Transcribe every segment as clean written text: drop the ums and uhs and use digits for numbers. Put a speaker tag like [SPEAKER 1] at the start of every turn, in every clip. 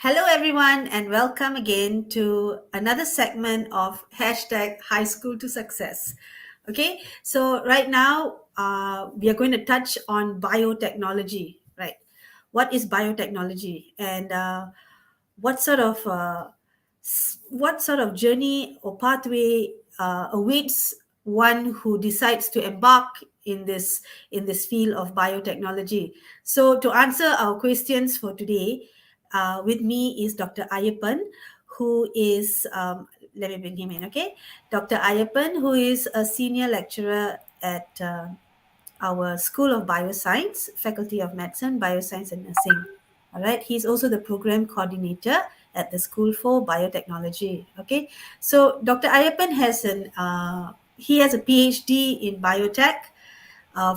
[SPEAKER 1] Hello, everyone, and welcome again to another segment of hashtag High School to Success. Okay, so right now we are going to touch on biotechnology, right? What is biotechnology, and what sort of what sort of journey or pathway awaits one who decides to embark in this field of biotechnology? So to answer our questions for today, with me is Dr. Ayapan, who is let me bring him in. Okay, Dr. Ayapan, who is a senior lecturer at our School of Bioscience, Faculty of Medicine, Bioscience and Nursing. All right. He's also the program coordinator at the School for Biotechnology. Okay. So Dr. Ayapan has a PhD in biotech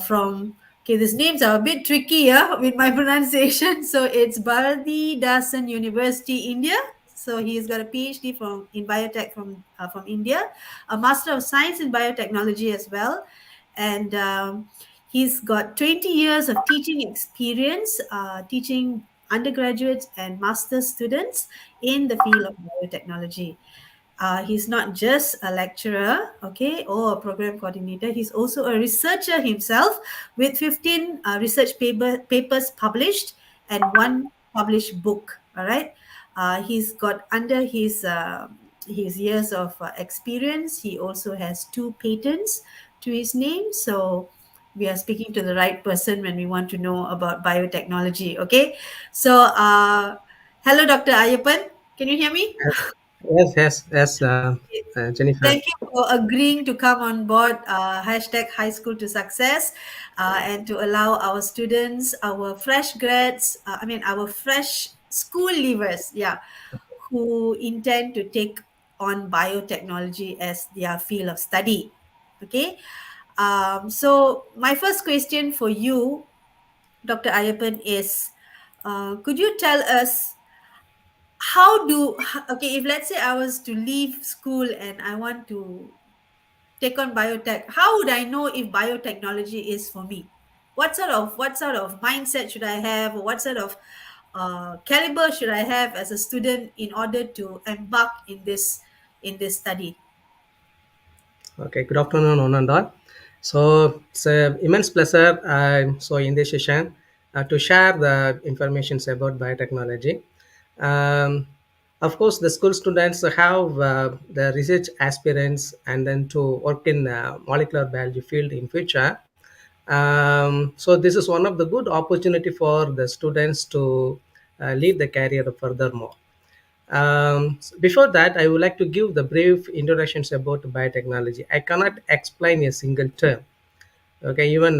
[SPEAKER 1] from, okay, these names are a bit tricky with my pronunciation. So it's Bharati Dasan University, India. So he's got a PhD in biotech from India, a Master of Science in Biotechnology as well, and he's got 20 years of teaching experience, teaching undergraduates and master's students in the field of biotechnology. He's not just a lecturer, okay, or a program coordinator. He's also a researcher himself with 15 papers published and one published book. All right. He's got under his years of experience, he also has two patents to his name. So we are speaking to the right person when we want to know about biotechnology. Okay. So, hello, Dr. Ayapan. Can you hear me?
[SPEAKER 2] Yes, Jennifer.
[SPEAKER 1] Thank you for agreeing to come on board hashtag High School to Success, and to allow our students, our fresh grads, our fresh school leavers, yeah, who intend to take on biotechnology as their field of study. Okay. So, my first question for you, Dr. Ayapan, is could you tell us okay, if let's say I was to leave school and I want to take on biotech, how would I know if biotechnology is for me? What sort of mindset should I have, or what sort of caliber should I have as a student in order to embark in this study?
[SPEAKER 2] Okay, good afternoon, one and all. So it's an immense pleasure. In this session, to share the informations about biotechnology. Um, of course, the school students have the research aspirants and then to work in molecular biology field in future. So this is one of the good opportunity for the students to lead the career furthermore. Before that, I would like to give the brief introductions about biotechnology. I cannot explain a single term. Okay, even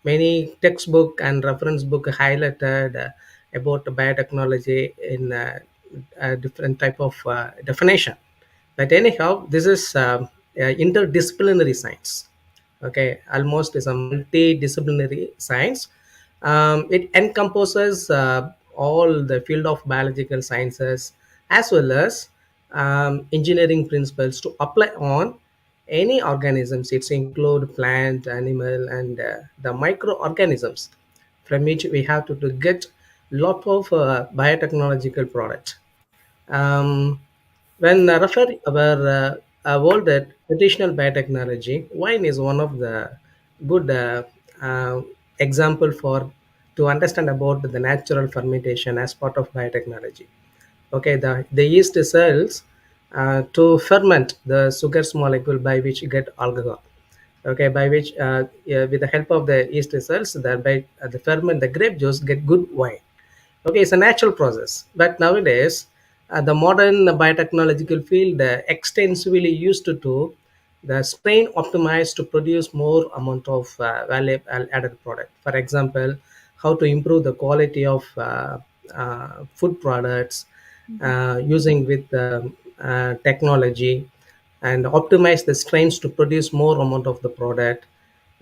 [SPEAKER 2] many textbook and reference book highlighted about biotechnology in a different type of definition. But anyhow, this is interdisciplinary science. Okay, almost is a multidisciplinary science. It encompasses all the field of biological sciences as well as engineering principles to apply on any organisms. It's include plant, animal, and the microorganisms from which we have to get lot of biotechnological products. Um, when refer our world at traditional biotechnology, wine is one of the good uh, example for to understand about the natural fermentation as part of biotechnology. Okay, the yeast cells to ferment the sugars molecule by which you get alcohol. Okay, by which yeah, with the help of the yeast cells, thereby the ferment the grape juice get good wine. Okay, it's a natural process, but nowadays the modern biotechnological field extensively used to the strain optimized to produce more amount of value added product. For example, how to improve the quality of food products
[SPEAKER 1] Mhm.
[SPEAKER 2] using with technology and optimize the strains to produce more amount of the product.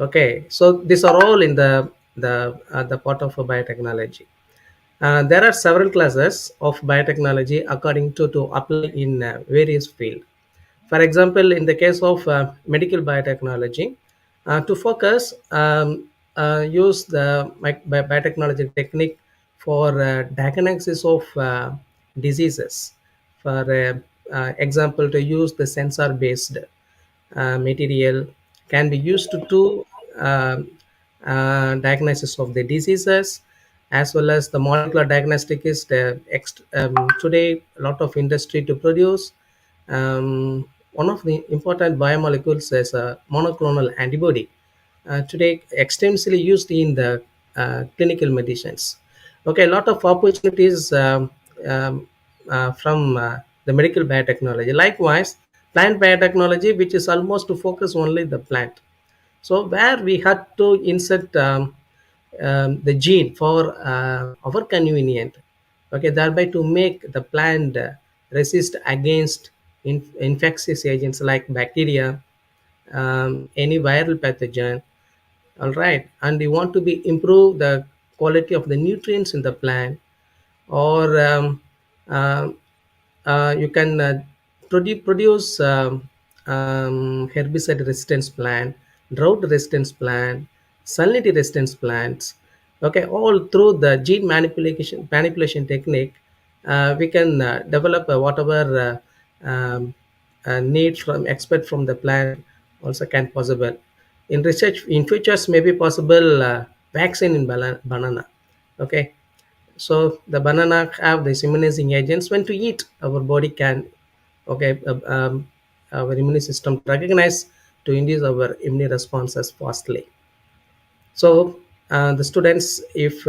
[SPEAKER 2] Okay, so these are all in the part of a biotechnology. There are several classes of biotechnology according to apply in various fields. For example, in the case of medical biotechnology, to focus, use the biotechnology technique for diagnosis of diseases. For example, to use the sensor based material can be used to um, diagnosis of the diseases, as well as the molecular diagnostic is the today a lot of industry to produce. One of the important biomolecules is a monoclonal antibody, today extensively used in the clinical medicines. Okay, a lot of opportunities um, from the medical biotechnology. Likewise, plant biotechnology, which is almost to focus only the plant. So where we had to insert the gene for our convenient, okay, thereby to make the plant resist against infectious agents like bacteria, any viral pathogen. All right, and we want to be improve the quality of the nutrients in the plant, or uh, you can produce herbicide resistance plant, drought resistance plant, salinity resistance plants. Okay, all through the gene manipulation technique, we can develop whatever need from expert from the plant also can possible. In research, in futures, may be possible vaccine in banana. Okay, so the banana have these immunizing agents. When to eat, our body can, okay, our immune system recognize to induce our immune responses fastly. So the students, if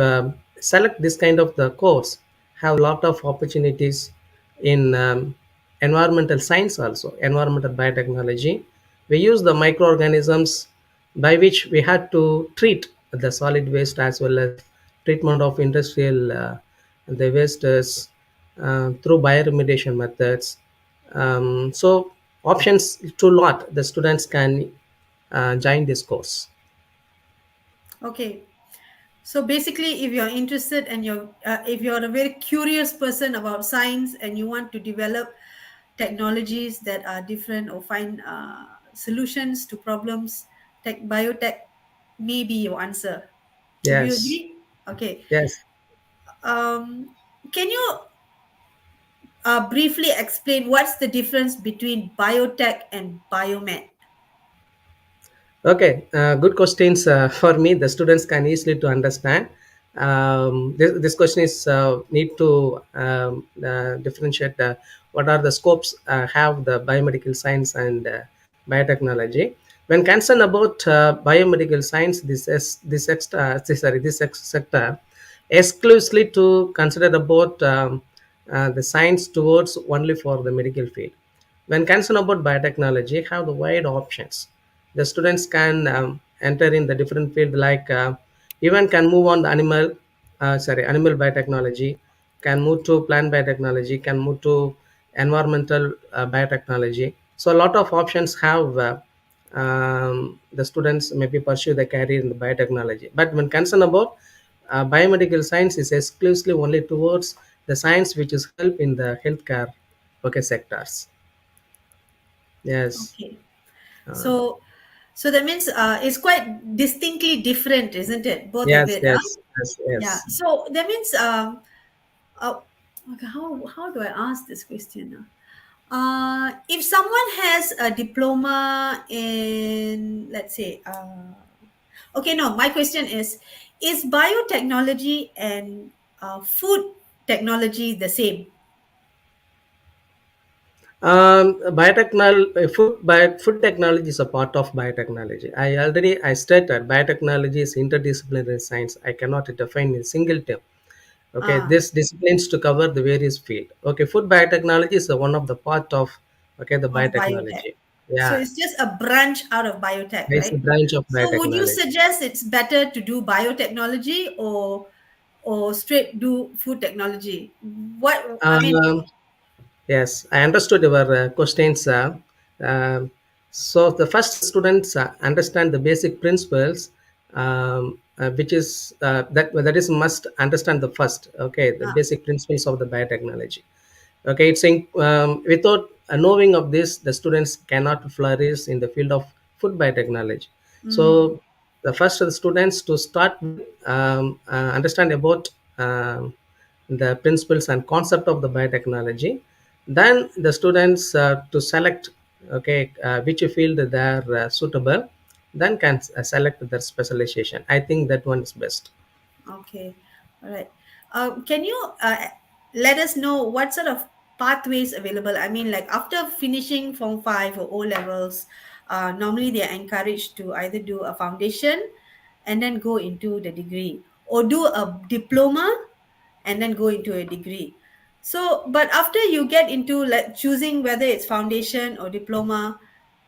[SPEAKER 2] select this kind of the course, have a lot of opportunities in environmental science, also environmental biotechnology. We use the microorganisms by which we had to treat the solid waste, as well as treatment of industrial the wastes through bioremediation methods. So options to lot the students can join this course.
[SPEAKER 1] Okay. So basically, if you're interested and if you're a very curious person about science and you want to develop technologies that are different or find solutions to problems, biotech may be your answer. Would you
[SPEAKER 2] Yes.
[SPEAKER 1] agree? Okay.
[SPEAKER 2] Yes.
[SPEAKER 1] Um, can you briefly explain what's the difference between biotech and biomed?
[SPEAKER 2] Okay. Good questions for me. The students can easily to understand. This question is need to differentiate what are the scopes have the biomedical science and biotechnology. When concerned about biomedical science, this sector exclusively to consider about the science towards only for the medical field. When concerned about biotechnology, have the wide options. The students can enter in the different field, like even can move on the animal biotechnology, can move to plant biotechnology, can move to environmental biotechnology. So a lot of options have the students maybe pursue the career in the biotechnology. But when concerned about biomedical science, is exclusively only towards the science which is help in the healthcare, okay, sectors. Yes.
[SPEAKER 1] Okay.
[SPEAKER 2] Uh,
[SPEAKER 1] So, so that means it's quite distinctly different, isn't it? Both of
[SPEAKER 2] yes,
[SPEAKER 1] it, huh?
[SPEAKER 2] yes, yes,
[SPEAKER 1] Yeah.
[SPEAKER 2] yes.
[SPEAKER 1] So that means uh, okay, how do I ask this question? If someone has a diploma in, let's say, okay, no, my question is biotechnology and food technology the same?
[SPEAKER 2] Food technology is a part of biotechnology. I stated biotechnology is interdisciplinary science. I cannot define in single term. Okay,
[SPEAKER 1] Ah,
[SPEAKER 2] this disciplines to cover the various field. Okay, food biotechnology is one of the part of, okay, the
[SPEAKER 1] of biotech.
[SPEAKER 2] biotechnology.
[SPEAKER 1] So
[SPEAKER 2] Yeah,
[SPEAKER 1] it's just a branch out of biotech,
[SPEAKER 2] it's a
[SPEAKER 1] right?
[SPEAKER 2] branch of
[SPEAKER 1] So would you
[SPEAKER 2] biotechnology.
[SPEAKER 1] suggest it's better to do biotechnology or straight do food technology? What I mean,
[SPEAKER 2] Um, Yes, I understood your questions. Um, so the first students understand the basic principles, which is that is must understand the first. Okay, the
[SPEAKER 1] ah,
[SPEAKER 2] basic principles of the biotechnology. Okay, without knowing of this, the students cannot flourish in the field of food biotechnology.
[SPEAKER 1] mm,
[SPEAKER 2] So the first students to start with, understand about. the principles and concept of the biotechnology. Then the students to select, okay, which field they are suitable, then can select their specialization. I think that one is best.
[SPEAKER 1] Okay, all right. Can you let us know what sort of pathways available? I mean, like after finishing Form 5 or O levels, normally they are encouraged to either do a foundation and then go into the degree, or do a diploma and then go into a degree. So, but after you get into like choosing whether it's foundation or diploma,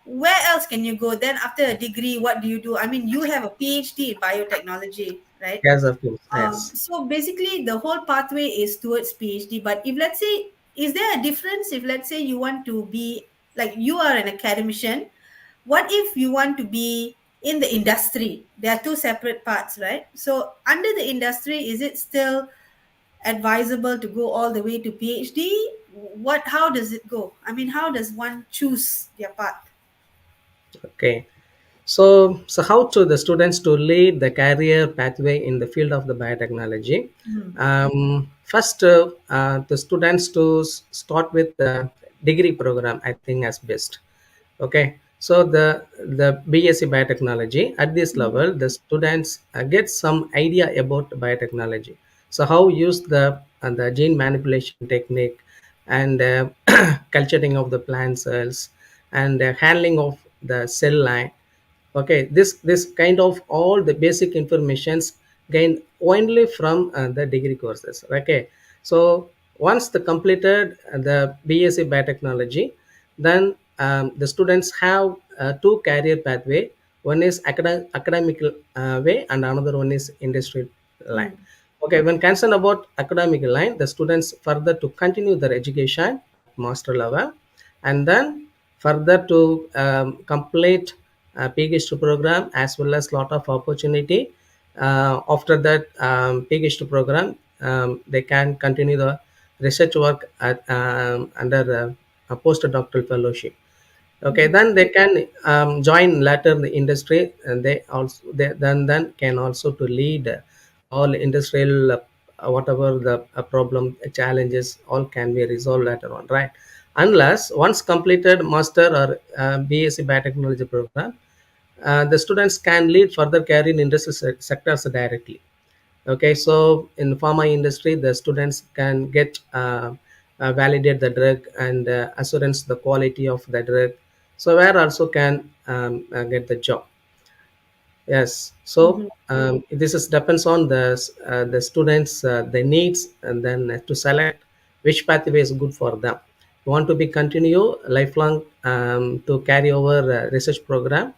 [SPEAKER 1] where else can you go? Then after a degree, what do you do? I mean, you have a PhD in biotechnology, right?
[SPEAKER 2] Yes, of course. Yes.
[SPEAKER 1] So basically, the whole pathway is towards PhD. But if let's say, is there a difference if let's say you want to be like you are an academician? What if you want to be in the industry? There are two separate parts, right? So under the industry, is it still advisable to go all the way to PhD? What? How does it go? I mean, how does one choose their path?
[SPEAKER 2] Okay. So how to the students to lead the career pathway in the field of the biotechnology?
[SPEAKER 1] Hmm.
[SPEAKER 2] First, the students to start with the degree program, I think, as best. Okay, so the BSc biotechnology at this
[SPEAKER 1] Hmm.
[SPEAKER 2] level, the students get some idea about biotechnology. So how use the gene manipulation technique, and culturing of the plant cells, and handling of the cell line. Okay, this kind of all the basic informations gained only from the degree courses. Okay, so once the completed the BSc biotechnology, then the students have two career pathway. One is academic way, and another one is industrial line.
[SPEAKER 1] Hmm.
[SPEAKER 2] Okay, when concerned about academic line, the students further to continue their education at master level, and then further to complete a PhD program, as well as lot of opportunity. After that PhD program, they can continue the research work under a postdoctoral fellowship. Okay,
[SPEAKER 1] Hmm.
[SPEAKER 2] then they can join later in the industry, and then can also to lead all industrial whatever the problem challenges, all can be resolved later on, right? Unless once completed master or BSc biotechnology program, the students can lead further career in industry sectors directly. Okay, so in the pharma industry, the students can get validate the drug, and assurance the quality of the drug. So where also can get the job. Yes, so
[SPEAKER 1] Hmm.
[SPEAKER 2] this is depends on the students the needs, and then to select which pathway is good for them. You want to be continue lifelong to carry over research program,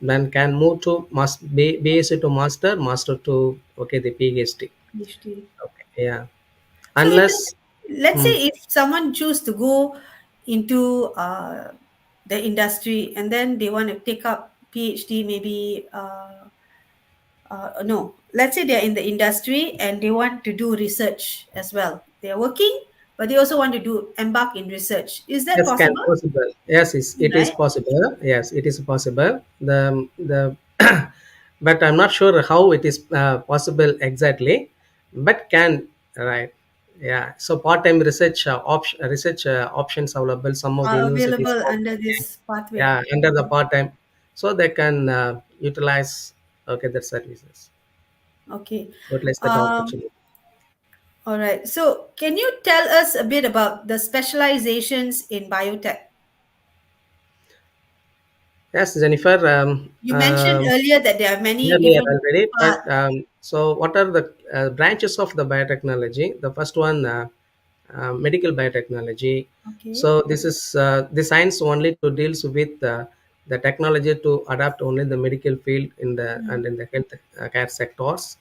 [SPEAKER 2] then can move to BSc to master, master to, okay, the PhD.
[SPEAKER 1] PhD.
[SPEAKER 2] Okay, yeah,
[SPEAKER 1] So if
[SPEAKER 2] unless
[SPEAKER 1] let's
[SPEAKER 2] hmm,
[SPEAKER 1] say if someone choose to go into the industry and then they want to take up PhD, maybe no, let's say they're in the industry and they want to do research as well. They're working, but they also want to do embark in research. Is that
[SPEAKER 2] yes, can
[SPEAKER 1] possible?
[SPEAKER 2] possible. Yes, it is
[SPEAKER 1] Right?
[SPEAKER 2] possible. Yes, it is possible. The but I'm not sure how it is possible exactly, but can, right? Yeah. So part-time research research options available. Some of the
[SPEAKER 1] Are
[SPEAKER 2] universities
[SPEAKER 1] available
[SPEAKER 2] offer,
[SPEAKER 1] under this pathway.
[SPEAKER 2] yeah, under the part-time, so they can utilize, okay, their services,
[SPEAKER 1] Okay.
[SPEAKER 2] utilize that
[SPEAKER 1] Um,
[SPEAKER 2] opportunity.
[SPEAKER 1] all right. So can you tell us a bit about the specializations in biotech?
[SPEAKER 2] Yes, Jennifer.
[SPEAKER 1] You mentioned earlier that there are many
[SPEAKER 2] Earlier
[SPEAKER 1] different
[SPEAKER 2] already, but
[SPEAKER 1] parts.
[SPEAKER 2] so what are the branches of the biotechnology? The first one, medical biotechnology.
[SPEAKER 1] Okay.
[SPEAKER 2] So this is the science only to deals with the technology to adapt only the medical field in the
[SPEAKER 1] Mm.
[SPEAKER 2] and in the health care sectors.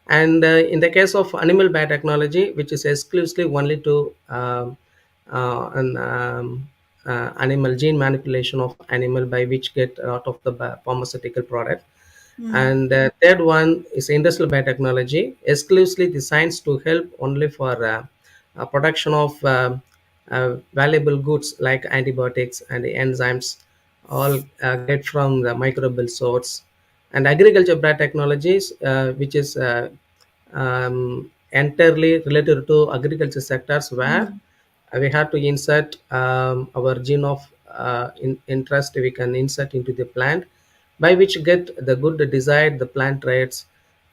[SPEAKER 2] And in the case of animal biotechnology, which is exclusively only to animal gene manipulation of animal, by which get a lot of the pharmaceutical product.
[SPEAKER 1] Mm.
[SPEAKER 2] And third one is industrial biotechnology, exclusively designed to help only for production of valuable goods like antibiotics and the enzymes, all get from the microbial source. And agriculture biotechnologies, which is entirely related to agriculture sectors where
[SPEAKER 1] Mhm.
[SPEAKER 2] we have to insert our gene of interest. We can insert into the plant, by which get the good desired the plant traits.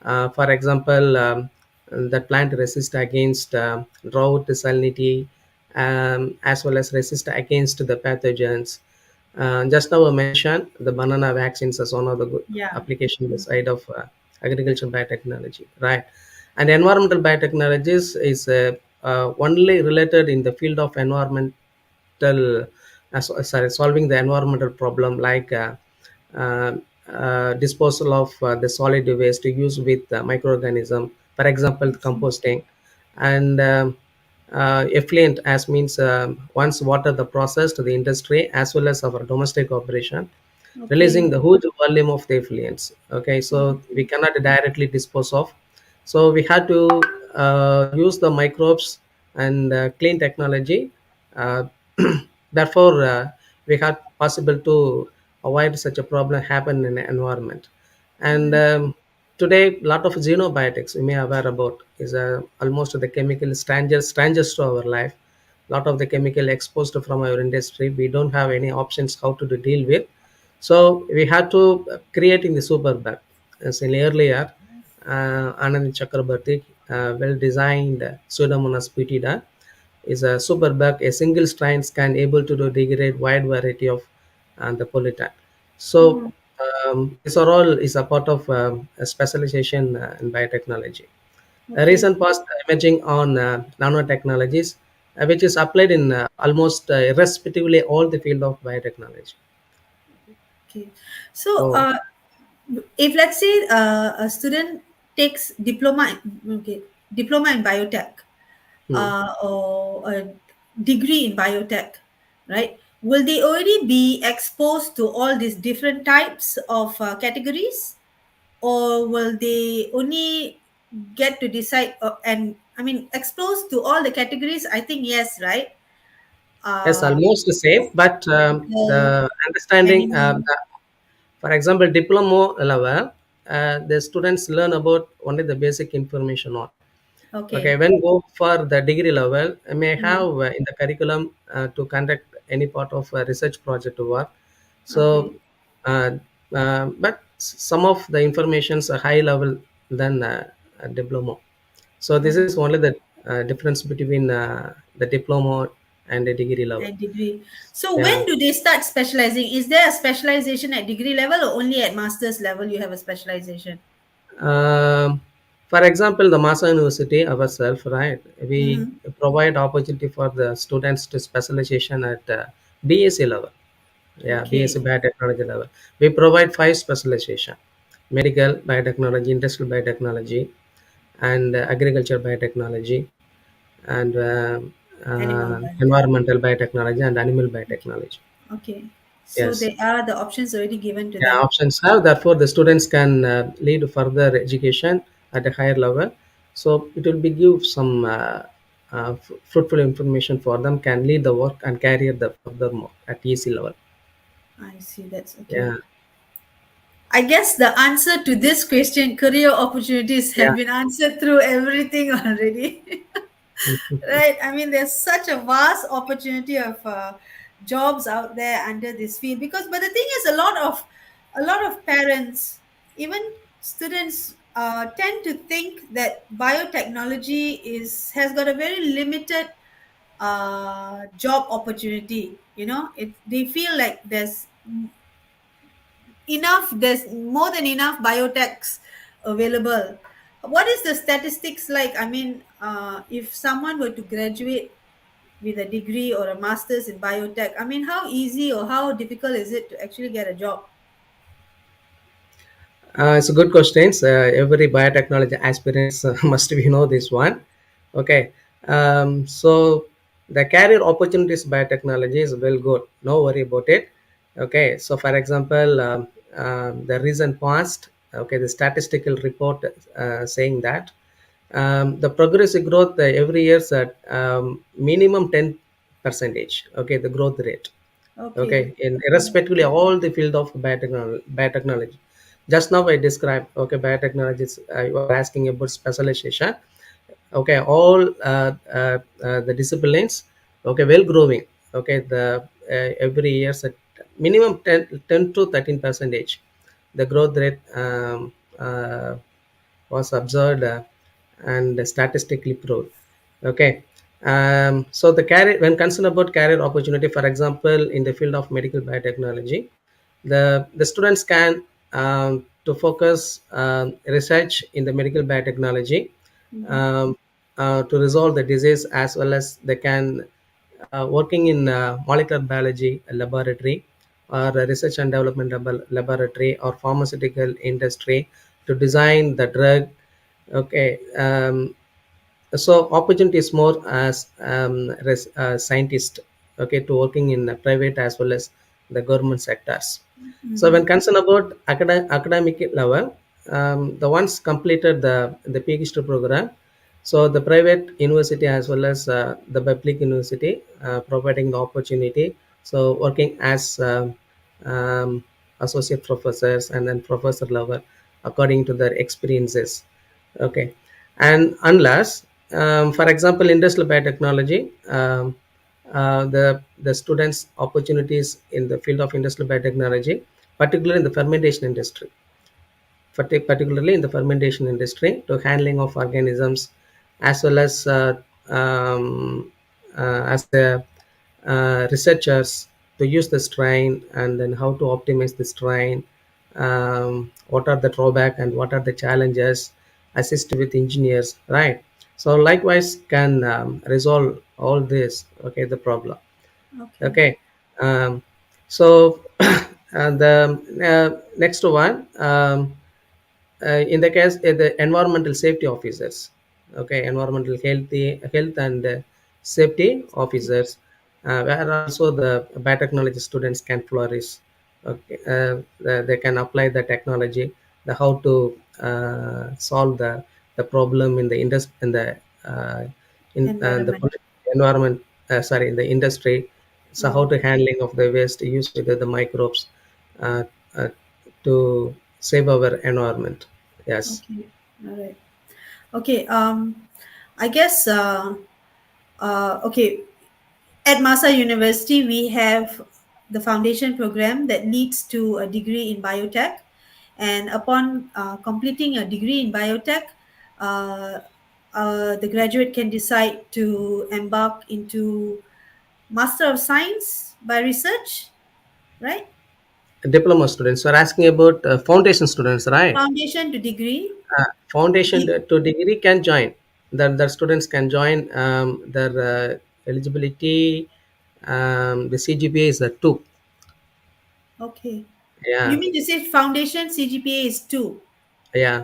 [SPEAKER 2] For example, that plant resist against drought, salinity, as well as resist against the pathogens. Just now I mentioned the banana vaccines as one of the good
[SPEAKER 1] Yeah.
[SPEAKER 2] application beside of agriculture biotechnology, right? And environmental biotechnologies is only related in the field of environmental, sorry, solving the environmental problem like uh, disposal of the solid waste to use with microorganism, for example
[SPEAKER 1] I see.
[SPEAKER 2] composting. And effluent as means once water the process to the industry as well as our domestic operation, releasing
[SPEAKER 1] Okay.
[SPEAKER 2] the huge volume of the effluents. Okay, so we
[SPEAKER 1] Okay.
[SPEAKER 2] cannot directly dispose of, so we had to use the microbes and clean technology. uh, Therefore we had possible to avoid such a problem happen in the environment. And
[SPEAKER 1] I
[SPEAKER 2] today lot of xenobiotics we may aware about is almost the chemical strangers to our life. Lot of the chemical exposed from our industry, we don't have any options how to deal with. So we had to creating the super bug. As in earlier, Anand Chakrabarti well designed Pseudomonas putida is a super bug. A single strain can able to do degrade wide variety of the pollutant. So
[SPEAKER 1] Mhm.
[SPEAKER 2] this are all is a part of a specialization in biotechnology. A
[SPEAKER 1] Okay.
[SPEAKER 2] recent past emerging on nanotechnologies, which is applied in almost irrespectively all the field of biotechnology.
[SPEAKER 1] Okay. So,
[SPEAKER 2] So
[SPEAKER 1] if let's say a student takes okay, diploma in biotech,
[SPEAKER 2] hmm.
[SPEAKER 1] or a degree in biotech, right? Will they already be exposed to all these different types of categories, or will they only get to decide? And I mean, exposed to all the categories. I think yes, right?
[SPEAKER 2] Yes,
[SPEAKER 1] Uh,
[SPEAKER 2] almost the same, but
[SPEAKER 1] Medical,
[SPEAKER 2] the understanding,
[SPEAKER 1] animal.
[SPEAKER 2] for example, diploma level, the students learn about only the basic information on. Okay,
[SPEAKER 1] Okay.
[SPEAKER 2] when go for the degree level, I may have
[SPEAKER 1] Mm.
[SPEAKER 2] in the curriculum to conduct any part of a research project work. So,
[SPEAKER 1] Okay.
[SPEAKER 2] uh, but some of the informations are high level than a diploma. So this is only the difference between the diploma and the degree level.
[SPEAKER 1] And degree. So
[SPEAKER 2] Yeah.
[SPEAKER 1] when do they start specializing? Is there a specialization at degree level, or only at master's level you have a specialization?
[SPEAKER 2] Um, for example, the Masa University ourselves, right? We
[SPEAKER 1] Mm-hmm.
[SPEAKER 2] provide opportunity for the students to specialization at BSc level. Yeah, BSc
[SPEAKER 1] Okay.
[SPEAKER 2] biotechnology level. We provide five specialization: medical biotechnology, industrial biotechnology, and agriculture biotechnology, and
[SPEAKER 1] Animal biotech.
[SPEAKER 2] environmental biotechnology and animal biotechnology.
[SPEAKER 1] Okay. So
[SPEAKER 2] Yes.
[SPEAKER 1] they are the options already given to
[SPEAKER 2] Yeah,
[SPEAKER 1] them.
[SPEAKER 2] options have. Therefore, the students can lead further education at a higher level. So it will be give some fruitful information for them. Can lead the work and career the furthermore at EC level.
[SPEAKER 1] I see. That's okay.
[SPEAKER 2] Yeah,
[SPEAKER 1] I guess the answer to this question, career opportunities,
[SPEAKER 2] yeah.
[SPEAKER 1] have been answered through everything already.
[SPEAKER 2] Mhm.
[SPEAKER 1] Right, I mean, there's such a vast opportunity of jobs out there under this field, because but the thing is, a lot of parents, even students, tend to think that biotechnology has got a very limited job opportunity. They feel like there's more than enough biotechs available. What is the statistics like? I mean, if someone were to graduate with a degree or a master's in biotech, I mean, how easy or how difficult is it to actually get a job?
[SPEAKER 2] It's a good question. Every biotechnology aspirants must be know this one. Okay, so the career opportunities biotechnology is well good. No worry about it. Okay, so for example, the recent past, okay, the statistical report saying that the progressive growth every year is at minimum 10 percentage. Okay, the growth rate.
[SPEAKER 1] Okay.
[SPEAKER 2] Okay, in irrespectively all the field of biotechnology. Just now I described, okay, biotechnology is, you are asking about specialization. Okay, all the disciplines, okay, well growing. Okay, the every years at minimum 10 to 13 percentage, the growth rate was observed and statistically proved. Okay. So the career, when concerned about career opportunity, for example, in the field of medical biotechnology, the students can to focus research in the medical biotechnology,
[SPEAKER 1] Mhm.
[SPEAKER 2] um, to resolve the disease, as well as they can working in molecular biology laboratory, or a research and development laboratory, or pharmaceutical industry, to design the drug. Okay. So opportunity is more as scientist, okay, to working in the private as well as the government sectors. So when
[SPEAKER 1] Mhm.
[SPEAKER 2] concerned about academic level, the ones completed the PhD program, so the private university as well as the public university providing the opportunity, so working as um, associate professors and then professor level according to their experiences. Okay. And unless, for example, industrial biotechnology, the students opportunities in the field of industrial biotechnology, particularly in the fermentation industry, particularly in the fermentation industry, to handling of organisms, as well as the researchers, to use the strain and then how to optimize the strain, what are the drawback and what are the challenges, assist with engineers, right? So likewise can resolve all this, okay, the problem.
[SPEAKER 1] Okay.
[SPEAKER 2] Okay. So and the next one, in the case the environmental safety officers, okay, environmental health and safety officers, where also the biotechnology students can flourish. Okay. They can apply the technology, the how to solve the problem in the in the uh, the
[SPEAKER 1] Environment.
[SPEAKER 2] environment, sorry, in the industry. So how
[SPEAKER 1] Oh,
[SPEAKER 2] to handling of the waste, use with the microbes, uh, uh, to save our environment. Yes.
[SPEAKER 1] okay. All right. Okay. I guess. Okay. At Masa University, we have the foundation program that leads to a degree in biotech. And upon completing a degree in biotech, uh, the graduate can decide to embark into Master of Science by research, right?
[SPEAKER 2] Diploma students are asking about foundation students, right?
[SPEAKER 1] Foundation to degree.
[SPEAKER 2] Foundation
[SPEAKER 1] De-
[SPEAKER 2] to degree can join. The students can join their eligibility. The CGPA is a 2.
[SPEAKER 1] okay. You
[SPEAKER 2] Yeah.
[SPEAKER 1] mean to say foundation CGPA is 2?
[SPEAKER 2] Yeah.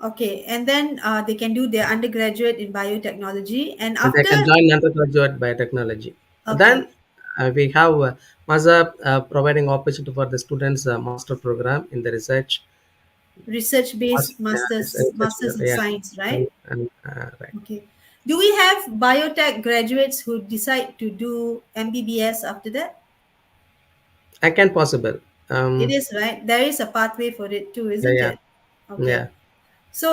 [SPEAKER 1] Okay, and then they can do their undergraduate in biotechnology, and
[SPEAKER 2] And they
[SPEAKER 1] after,
[SPEAKER 2] can join undergraduate biotechnology.
[SPEAKER 1] okay,
[SPEAKER 2] Then we have MASA providing opportunity for the students master program in the research.
[SPEAKER 1] research based masters in
[SPEAKER 2] Yeah.
[SPEAKER 1] science, right?
[SPEAKER 2] Right.
[SPEAKER 1] Okay. Do we have biotech graduates who decide to do MBBS after that?
[SPEAKER 2] I can possible.
[SPEAKER 1] It
[SPEAKER 2] Um,
[SPEAKER 1] is, right? There is a pathway for it too,
[SPEAKER 2] yeah,
[SPEAKER 1] isn't
[SPEAKER 2] yeah,
[SPEAKER 1] it?
[SPEAKER 2] yeah.
[SPEAKER 1] Okay. So,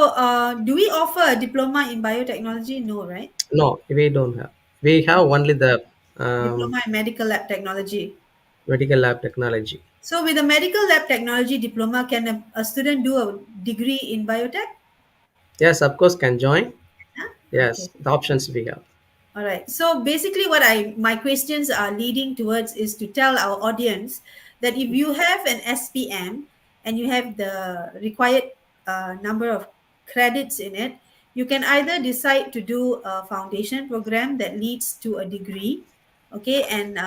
[SPEAKER 1] do we offer a diploma in biotechnology? No, right?
[SPEAKER 2] No, we don't have. We have
[SPEAKER 1] Okay.
[SPEAKER 2] only the
[SPEAKER 1] Diploma in medical lab technology.
[SPEAKER 2] medical lab technology.
[SPEAKER 1] So, with a medical lab technology diploma, can a student do a degree in biotech?
[SPEAKER 2] Yes, of course, can join.
[SPEAKER 1] Huh? Okay.
[SPEAKER 2] Yes, the options we have.
[SPEAKER 1] All right. So basically, what my questions are leading towards is to tell our audience that if you have an SPM and you have the required number of credits in it, you can either decide to do a foundation program that leads to a degree, okay, and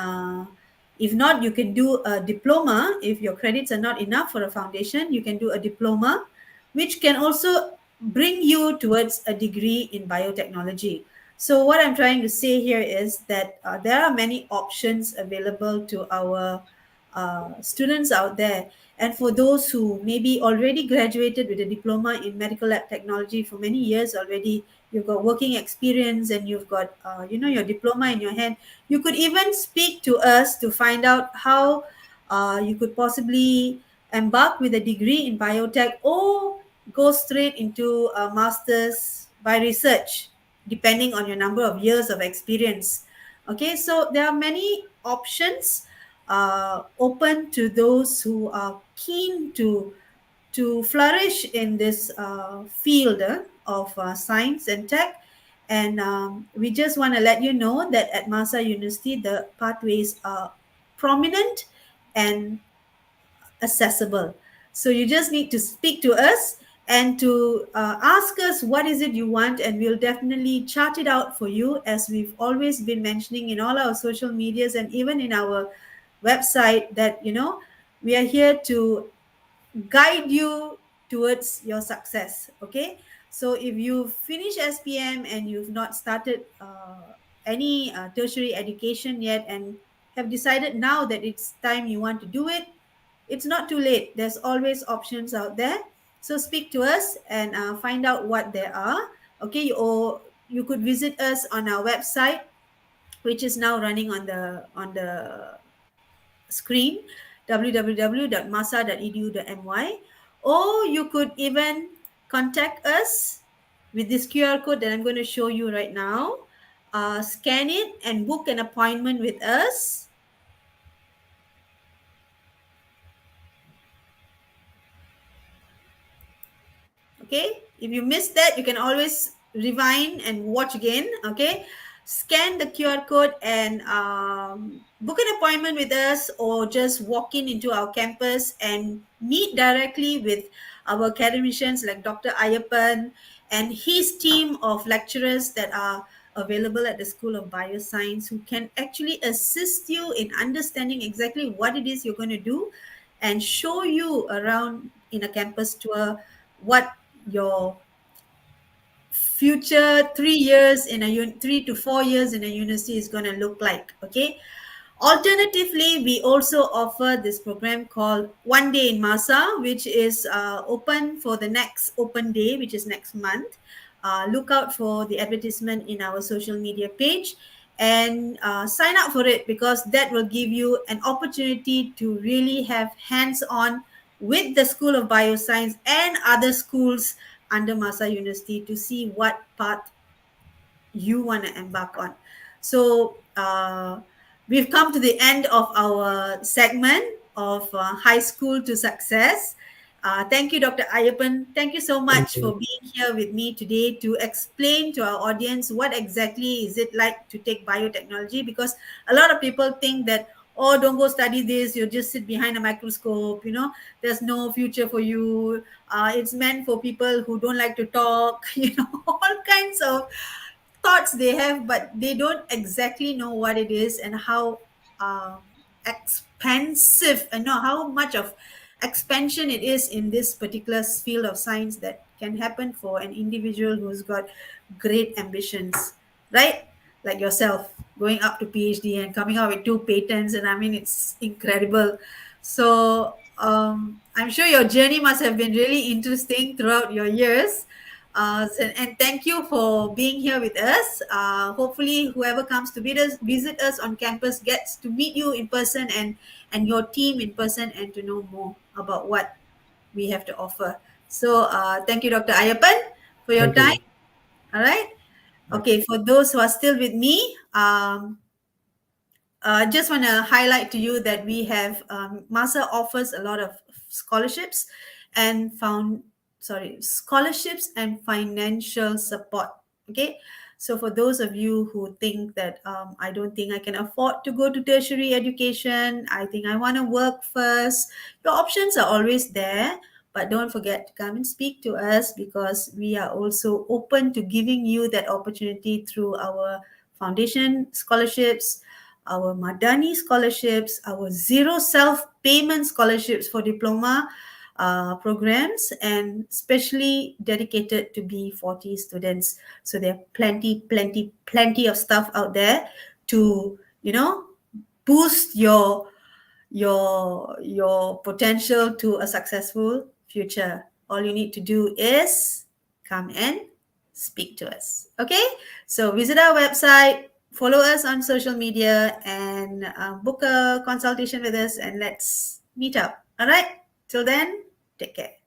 [SPEAKER 1] if not, you can do a diploma. If your credits are not enough for a foundation, you can do a diploma, which can also bring you towards a degree in biotechnology. So, what I'm trying to say here is that there are many options available to our students out there. And for those who maybe already graduated with a diploma in medical lab technology for many years already, you've got working experience and you've got, your diploma in your hand, you could even speak to us to find out how you could possibly embark with a degree in biotech or go straight into a master's by research. depending on your number of years of experience. Okay, so there are many options open to those who are keen to flourish in this field of science and tech. And we just want to let you know that at Masa University, the pathways are prominent and accessible. So you just need to speak to us and to ask us what is it you want, and we'll definitely chart it out for you, as we've always been mentioning in all our social medias and even in our website, that we are here to guide you towards your success. Okay, so if you finish SPM and you've not started any tertiary education yet, and have decided now that it's time you want to do it, it's not too late. There's always options out there. So speak to us and find out what there are. Okay, or you could visit us on our website, which is now running on the screen, www.masa.edu.my, or you could even contact us with this QR code that I'm going to show you right now. Scan it and book an appointment with us. Okay, if you missed that, you can always rewind and watch again. Okay, scan the QR code and book an appointment with us, or just walk in into our campus and meet directly with our academicians like Dr. Ayapan and his team of lecturers that are available at the School of Bioscience, who can actually assist you in understanding exactly what it is you're going to do and show you around in a campus tour what your future 3 years in a 3 to 4 years in a university is going to look like. Okay, alternatively, we also offer this program called One Day in Masa, which is open for the next open day, which is next month. Look out for the advertisement in our social media page and sign up for it, because that will give you an opportunity to really have hands on with the School of Bioscience and other schools under Masa University to see what path you want to embark on. So we've come to the end of our segment of high school to success. Thank you, Dr. Ayapan. Thank you so
[SPEAKER 2] Thank
[SPEAKER 1] much
[SPEAKER 2] you.
[SPEAKER 1] for being here with me today to explain to our audience what exactly is it like to take biotechnology, because a lot of people think that, oh, don't go study this, you just sit behind a microscope, there's no future for you, it's meant for people who don't like to talk, all kinds of thoughts they have, but they don't exactly know what it is and how expensive and know how much of expansion it is in this particular field of science that can happen for an individual who's got great ambitions, right? Like yourself, going up to PhD and coming out with two patents, and I mean, it's incredible. So I'm sure your journey must have been really interesting throughout your years. And thank you for being here with us. Hopefully, whoever comes to visit us on campus gets to meet you in person, and your team in person, and to know more about what we have to offer. So, thank you, Dr. Ayapan, for your
[SPEAKER 2] Thank
[SPEAKER 1] time.
[SPEAKER 2] you.
[SPEAKER 1] All right.
[SPEAKER 2] Bye.
[SPEAKER 1] Okay, for those who are still with me, just want to highlight to you that we have Masa offers a lot of scholarships and scholarships and financial support. Okay, so for those of you who think that I don't think I can afford to go to tertiary education, I think I want to work first, your options are always there. But don't forget to come and speak to us, because we are also open to giving you that opportunity through our foundation scholarships, our Madani scholarships, our zero self-payment scholarships for diploma programs, and specially dedicated to B40 students. So there are plenty of stuff out there to, boost your potential to a successful future. All you need to do is come and speak to us. Okay, so visit our website, follow us on social media, and book a consultation with us, and let's meet up. All right, till then, take care.